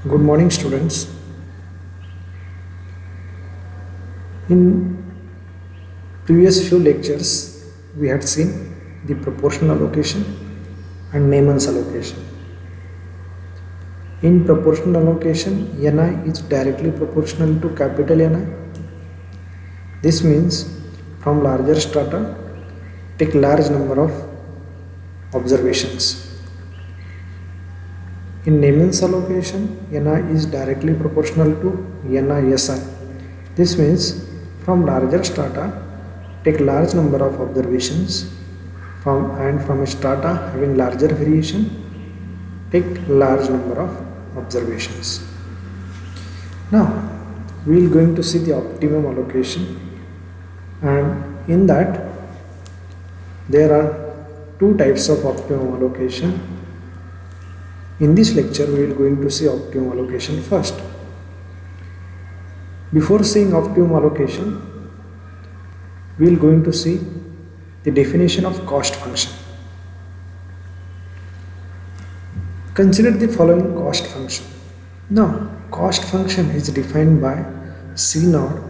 Good morning, students. In previous few lectures, we had seen the proportional allocation and Neyman's allocation. In proportional allocation, Ni is directly proportional to capital Ni. This means from larger strata, take large number of observations. In Neyman's allocation, Ni is directly proportional to NISI. This means from larger strata, take large number of observations from a strata having larger variation, take large number of observations. Now, we are going to see the optimum allocation, and in that there are two types of optimum allocation. In this lecture, we are going to see optimum allocation first. Before seeing optimum allocation, we are going to see the definition of cost function. Consider the following cost function. Now, cost function is defined by C0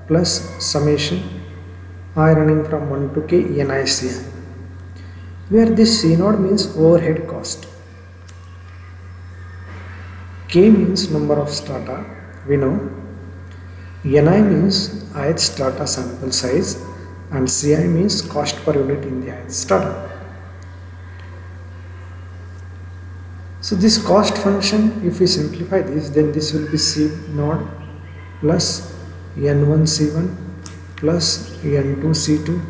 plus summation I running from 1 to k NICI, where this C0 means overhead cost. K means number of strata, we know. Ni means ith strata sample size, and Ci means cost per unit in the ith strata. So this cost function, if we simplify this, then this will be C0 plus N1 C1 plus N2 C2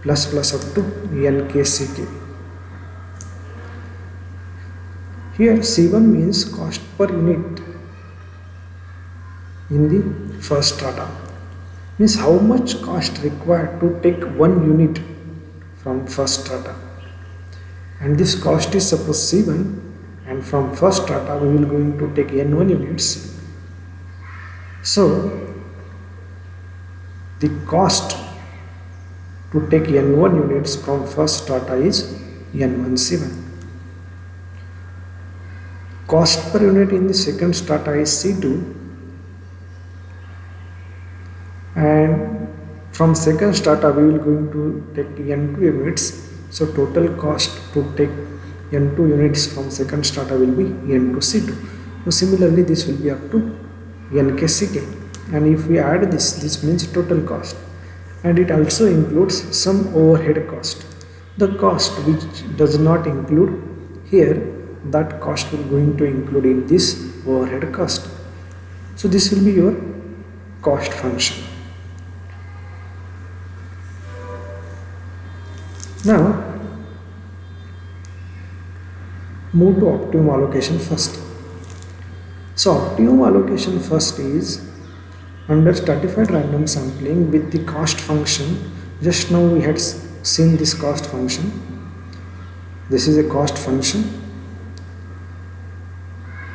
plus up to Nk Ck. Here C1 means cost per unit in the first strata, means how much cost required to take 1 unit from first strata, and this cost is suppose C1, and from first strata we will going to take N1 units. So the cost to take N1 units from first strata is N1 C1. Cost per unit in the second strata is C2, and from second strata we will going to take N2 units. So total cost to take N2 units from second strata will be N2 C2. So similarly this will be up to Nk Ck, and if we add this means total cost, and it also includes some overhead cost. The cost which does not include here, that cost will going to include in this overhead cost. So this will be your cost function. Now move to optimum allocation first. So optimum allocation first is under stratified random sampling with the cost function. Just now we had seen this cost function. This is a cost function.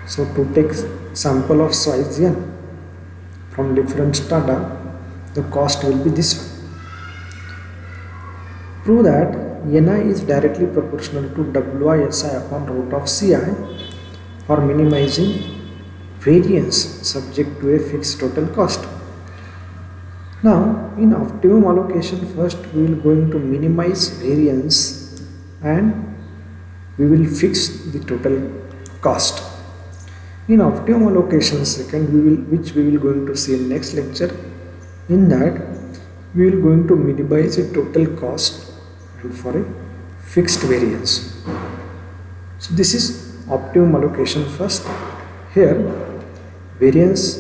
So to take sample of size n from different strata, the cost will be this one. Prove that Ni is directly proportional to Wi/Si upon root of Ci for minimizing variance subject to a fixed total cost. Now in optimum allocation first we will going to minimize variance and we will fix the total cost. In optimum allocation second, which we will going to see in next lecture, in that we will going to minimize a total cost and for a fixed variance. So this is optimum allocation first. Here variance,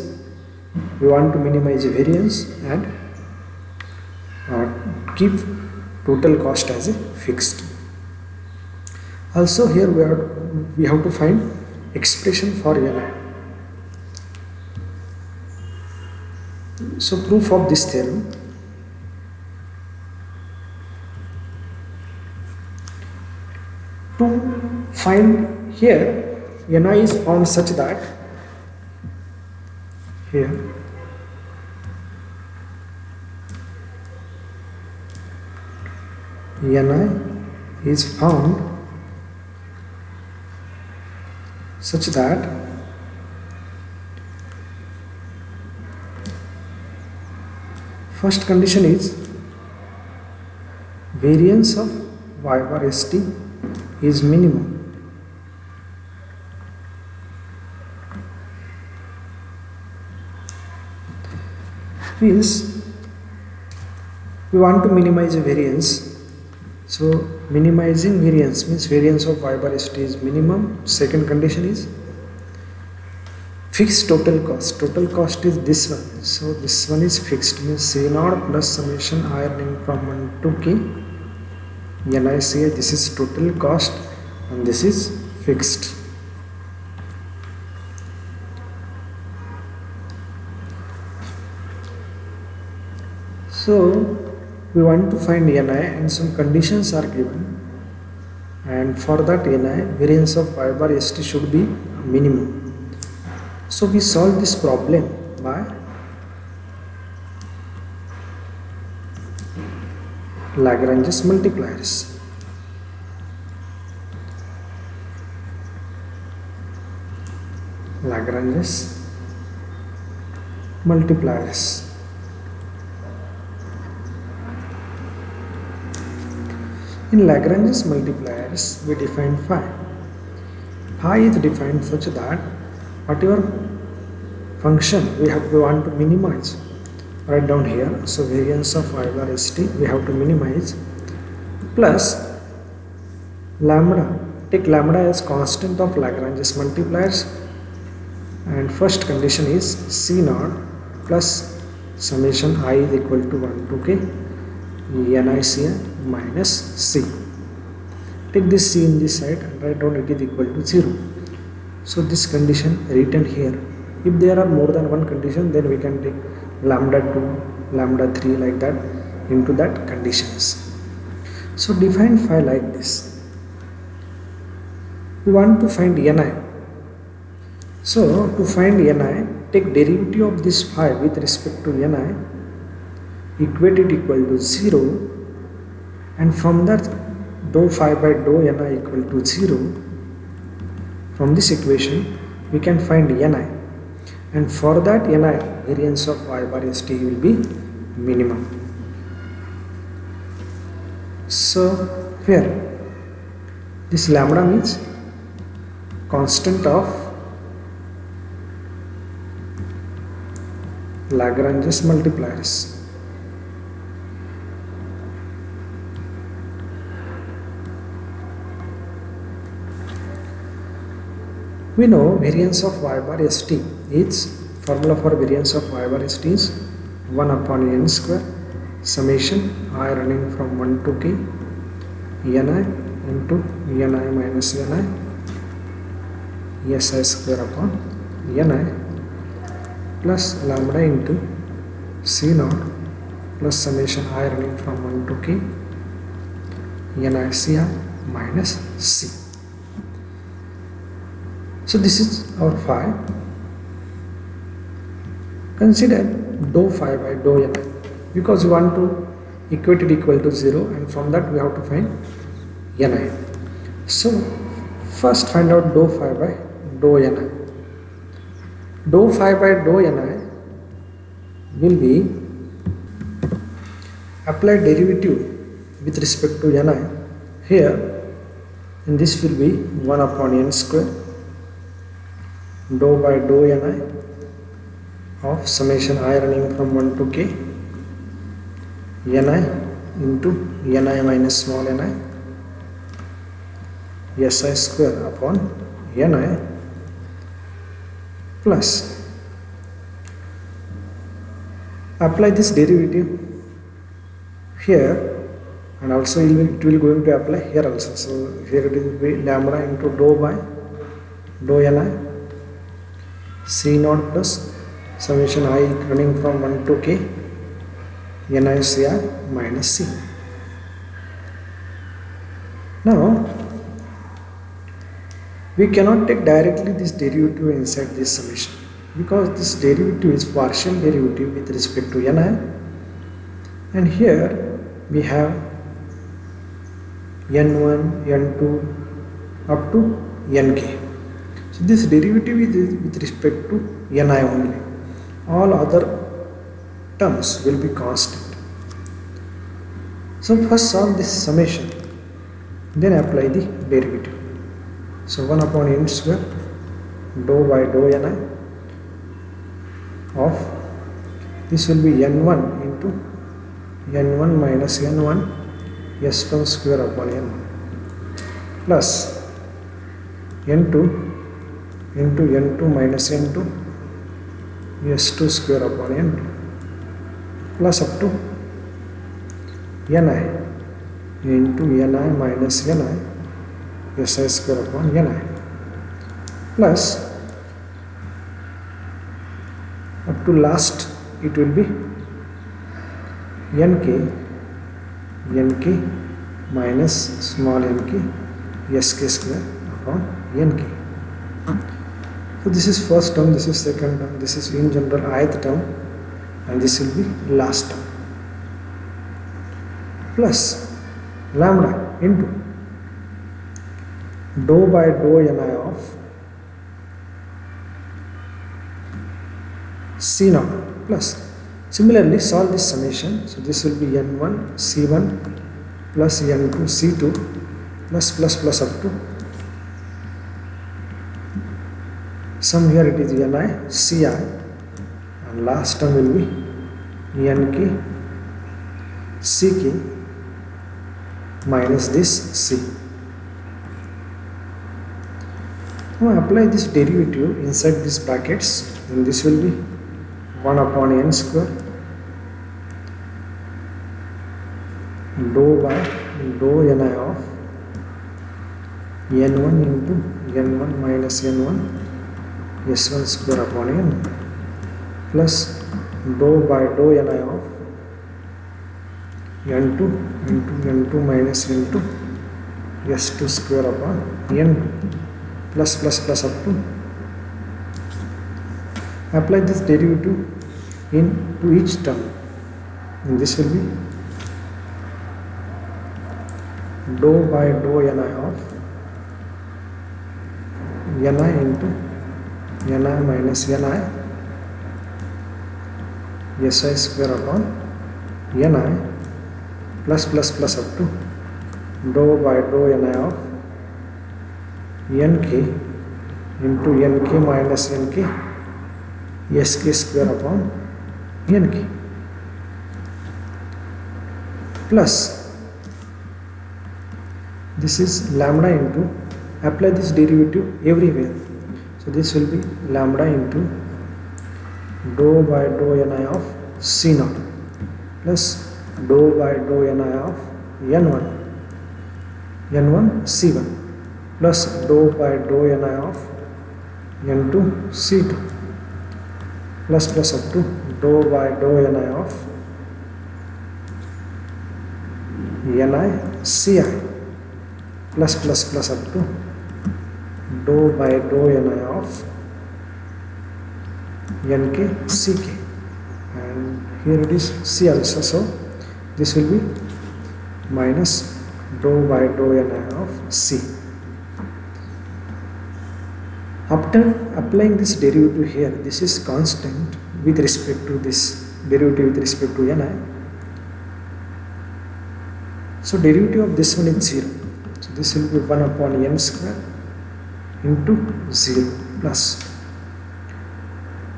we want to minimize variance and keep total cost as a fixed. Also here we have to find expression for Ni. So proof of this theorem. To find here, Ni is found such that here Ni is found such that First condition is variance of y bar st is minimum. Means we want to minimize a variance. So minimizing variance means variance of y bar st is minimum. Second condition is fixed total cost. Total cost is this one. So this one is fixed, means C0 plus summation I running from 1 to k NICA. This is total cost and this is fixed. So we want to find Ni and some conditions are given, and for that Ni variance of y bar st should be minimum. So we solve this problem by Lagrange's multipliers. Lagrange's multipliers. In Lagrange's multipliers, we define phi. Phi is defined such that whatever function we want to minimize, write down here. So variance of y bar st we have to minimize, plus lambda. Take lambda as constant of Lagrange's multipliers, and first condition is C0 plus summation I is equal to 1 to k NICA minus C. Take this C in this side and write down it is equal to 0. So this condition written here. If there are more than one condition, then we can take lambda 2, lambda 3 like that into that conditions. So define phi like this. We want to find Ni. So to find Ni, take derivative of this phi with respect to Ni, equate it equal to 0, and from that dou phi by dou Ni equal to 0. From this equation we can find Ni, and for that Ni variance of y bar st will be minimum. So here this lambda means constant of Lagrange's multipliers. We know variance of y bar st, its formula for variance of y bar st is 1 upon n square summation I running from 1 to k Ni into Ni minus Ni Si square upon Ni plus lambda into C0 plus summation I running from 1 to k NICA minus C. So this is our phi. Consider dou phi by dou Ni, because we want to equate it equal to 0, and from that we have to find Ni. So first find out dou phi by dou Ni. Dou phi by dou Ni will be apply derivative with respect to Ni here, and this will be 1 upon n square dou by dou Ni of summation I running from 1 to k Ni into Ni minus small ni Si square upon Ni plus apply this derivative here, and also it will going to apply here also. So here it will be lambda into dou by dou Ni C0 plus summation I running from 1 to k NICA minus C. Now we cannot take directly this derivative inside this summation, because this derivative is partial derivative with respect to Ni, and here we have n1, n2 up to nk. So this derivative is with respect to Ni only. All other terms will be constant. So first solve this summation, then apply the derivative. So 1 upon n square dou by dou ni of this will be n1 into n1 minus n1 s1 square upon n plus n2 into n2 minus n2 s2 square upon n2 plus up to ni into ni minus ni si square upon ni plus up to last it will be nk minus small nk sk square upon nk. So this is first term, this is second term, this is in general ith term, and this will be last term plus lambda into dou by dou ni of C naught plus. Similarly, solve this summation. So this will be n1 c1 plus n2 c2 plus up to sum here it is ni ci, and last term will be nk ck minus this c. Now apply this derivative inside these brackets, then this will be 1 upon n square dou by dou ni of n1 into n1 minus n1 s1 square upon n plus dou by dou ni of n2 into n2 minus n2 s2 square upon n2 plus up to apply this derivative in to each term, and this will be dou by dou ni of ni into ni minus ni si square upon ni plus up to dou by dou ni of nk into nk minus nk sk square upon nk plus this is lambda into apply this derivative everywhere. So this will be lambda into dou by dou ni of c naught plus dou by dou ni of n1 c1 plus dou by dou ni of n2 c2 plus up to dou by dou ni of ni ci plus up to dou by dou ni of nk ck, and here it is c also, so this will be minus dou by dou ni of c. After applying this derivative here, this is constant with respect to this derivative with respect to ni. So derivative of this one is 0. So this will be 1 upon n square into 0 plus.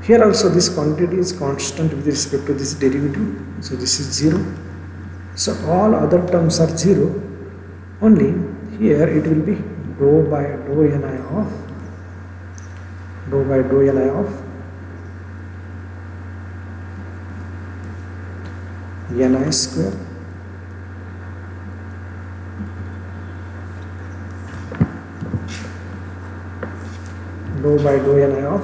Here also this quantity is constant with respect to this derivative. So this is 0. So all other terms are 0. Only here it will be dou by dou ni of ni square dou by dou ni of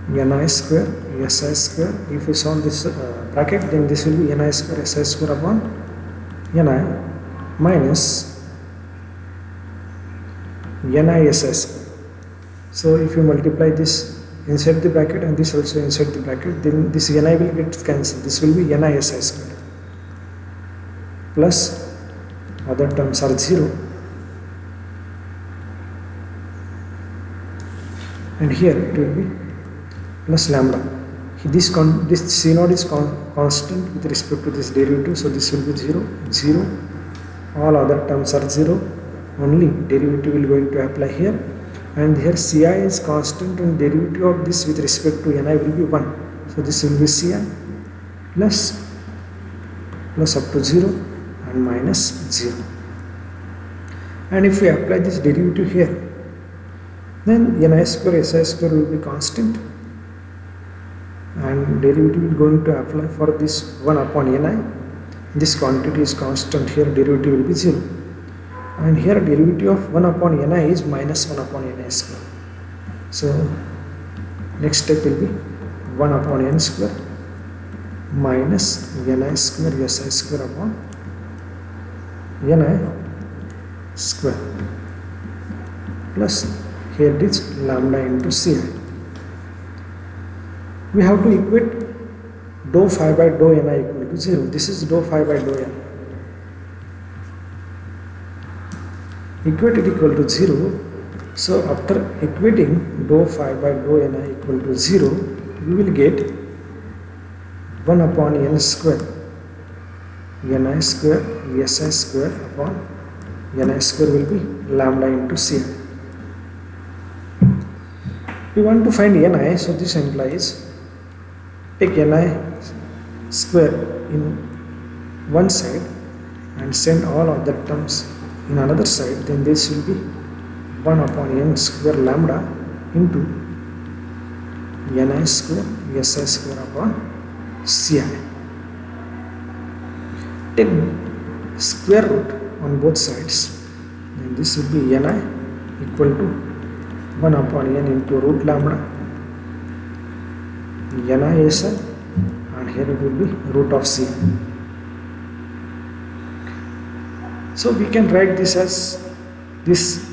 ni square si square. If we solve this bracket, then this will be ni square si square upon ni minus ni si square. So if you multiply this inside the bracket and this also inside the bracket, then this ni will get cancelled. This will be ni si square plus other terms are 0, and here it will be plus lambda. this C0 is constant with respect to this derivative, so this will be 0, 0. All other terms are 0. Only derivative will going to apply here, and here Ci is constant and derivative of this with respect to Ni will be 1. So this will be Ci plus up to 0 and minus 0. And if we apply this derivative here, then Ni square Si square will be constant, and derivative will going to apply for this 1 upon Ni. This quantity is constant, here derivative will be 0. And here derivative of 1 upon Ni is minus 1 upon Ni square. So next step will be 1 upon N square minus Ni square Si square upon Ni square plus here it is lambda into Ci. We have to equate dou phi by dou Ni equal to 0. This is dou phi by dou Ni. Equate it equal to 0. So after equating dou phi by dou Ni equal to 0, we will get 1 upon N square Ni square Si square upon Ni square will be lambda into Ci. We want to find Ni, so this implies take Ni square in one side and send all of the terms in another side, then this will be 1 upon N square lambda into Ni square Si square upon Ci. Take square root on both sides, then this will be Ni equal to 1 upon N into root lambda Ni Si, and here it will be root of Ci. So we can write this as this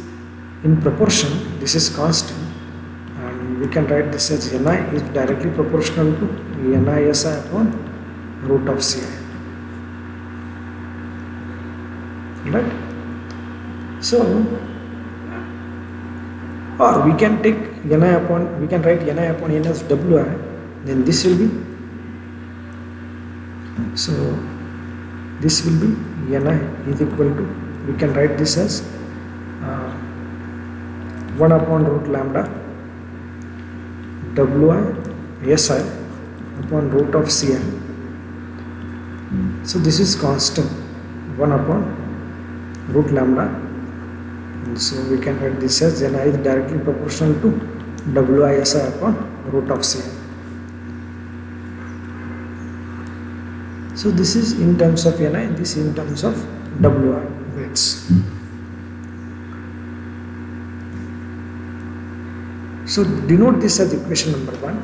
in proportion, this is constant, and we can write this as Ni is directly proportional to Ni Si upon root of Ci. Right? So, or we can take we can write Ni upon N as Wi, then this will be, so this will be Ni is equal to, we can write this as 1 upon root lambda Wi Si upon root of Ci. So this is constant 1 upon root lambda, and so we can write this as Ni is directly proportional to Wi Si upon root of Ci. So this is in terms of Ni, this in terms of Wi weights. So denote this as equation number 1,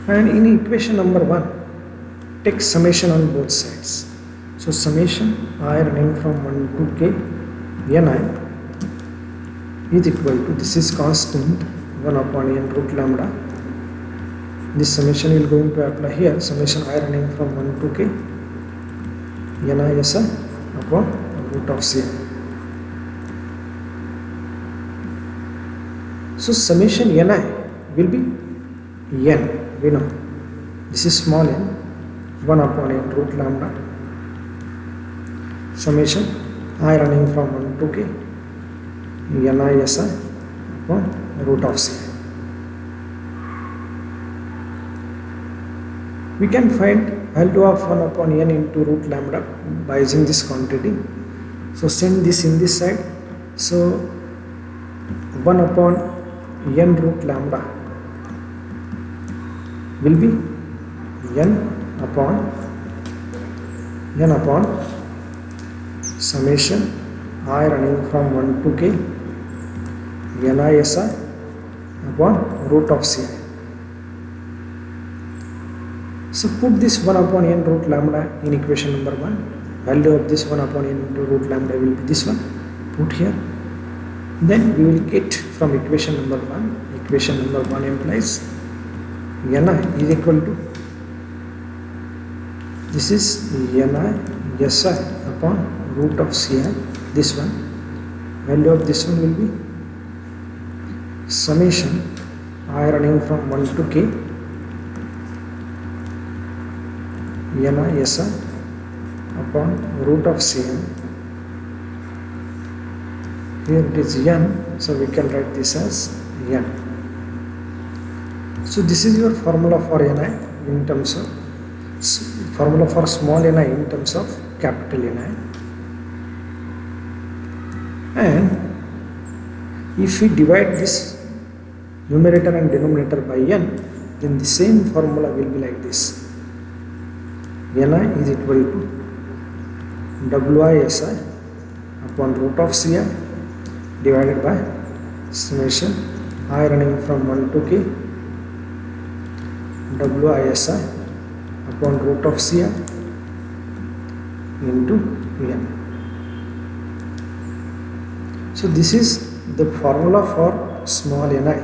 and in equation number 1 take summation on both sides. So summation I running from 1 to k Ni is equal to, this is constant 1 upon N root lambda. This summation will going to apply here, summation I running from 1 to k Ni Si upon root of Ci. So summation Ni will be N, we know this is small n, 1 upon N root lambda, summation I running from 1 to k Ni Si upon root of Ci. We can find value of 1 upon N into root lambda by using this quantity. So send this in this side. So 1 upon N root lambda will be N upon summation I running from 1 to k Ni Si upon root of Ci. So put this 1 upon N root lambda in equation number 1. Value of this 1 upon N into root lambda will be this one. Put here. Then we will get from equation number 1. Equation number 1 implies Ni is equal to, this is Ni Si upon root of Ci, this one. Value of this one will be summation I running from 1 to k NISI upon root of Cm. Here it is n, so we can write this as n. So this is your formula for Ni in terms of formula for small ni in terms of capital Ni. And if we divide this numerator and denominator by n, then the same formula will be like this. Ni is equal to Wi/Si upon root of Ci divided by summation I running from 1 to k Wi/Si upon root of Ci into n. So this is the formula for small ni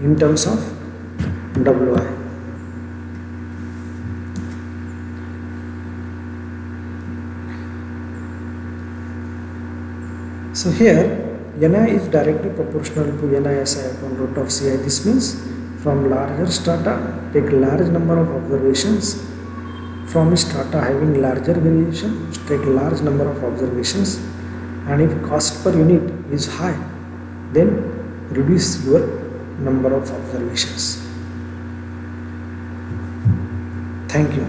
in terms of Wi. So here Ni is directly proportional to NISI upon root of Ci. This means from larger strata take large number of observations. From strata having larger variation take large number of observations, and if cost per unit is high, then reduce your number of observations. Thank you.